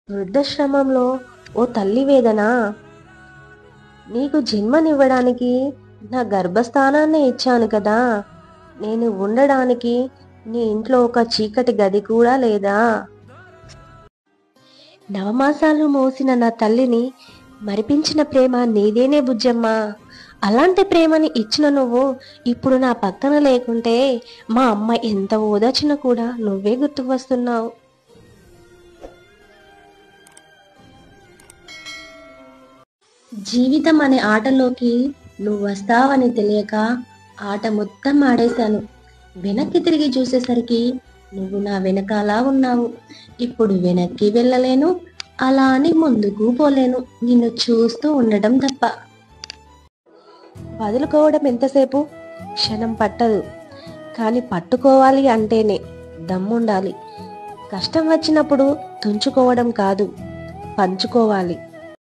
వృద్ధాశ్రమంలో ఓ తల్లి వేదన. నీకు జన్మనివ్వడానికి నా గర్భస్థానాన్ని ఇచ్చాను కదా, నేను ఉండడానికి నీ ఇంట్లో ఒక చీకటి గది కూడా లేదా? నవమాసాలు మోసిన నా తల్లిని మరిపించిన ప్రేమ నీదేనే బుజ్జమ్మా. అలాంటి ప్రేమని ఇచ్చిన నువ్వు ఇప్పుడు నా పక్కన లేకుంటే మా అమ్మ ఎంత ఓదార్చినా కూడా నువ్వే గుర్తుకు వస్తున్నావు. జీవితం అనే ఆటలోకి నువ్వు వస్తావని తెలియక ఆట మొత్తం ఆడేశాను. వెనక్కి తిరిగి చూసేసరికి నువ్వు నా వెనకాల ఉన్నావు. ఇప్పుడు వెనక్కి వెళ్ళలేను, అలా అని ముందుకు పోలేను. నిన్ను చూస్తూ ఉండటం తప్ప. వదులుకోవడం ఎంతసేపు? క్షణం పట్టదు. కానీ పట్టుకోవాలి అంటేనే దమ్ముండాలి. కష్టం వచ్చినప్పుడు తుంచుకోవడం కాదు, పంచుకోవాలి.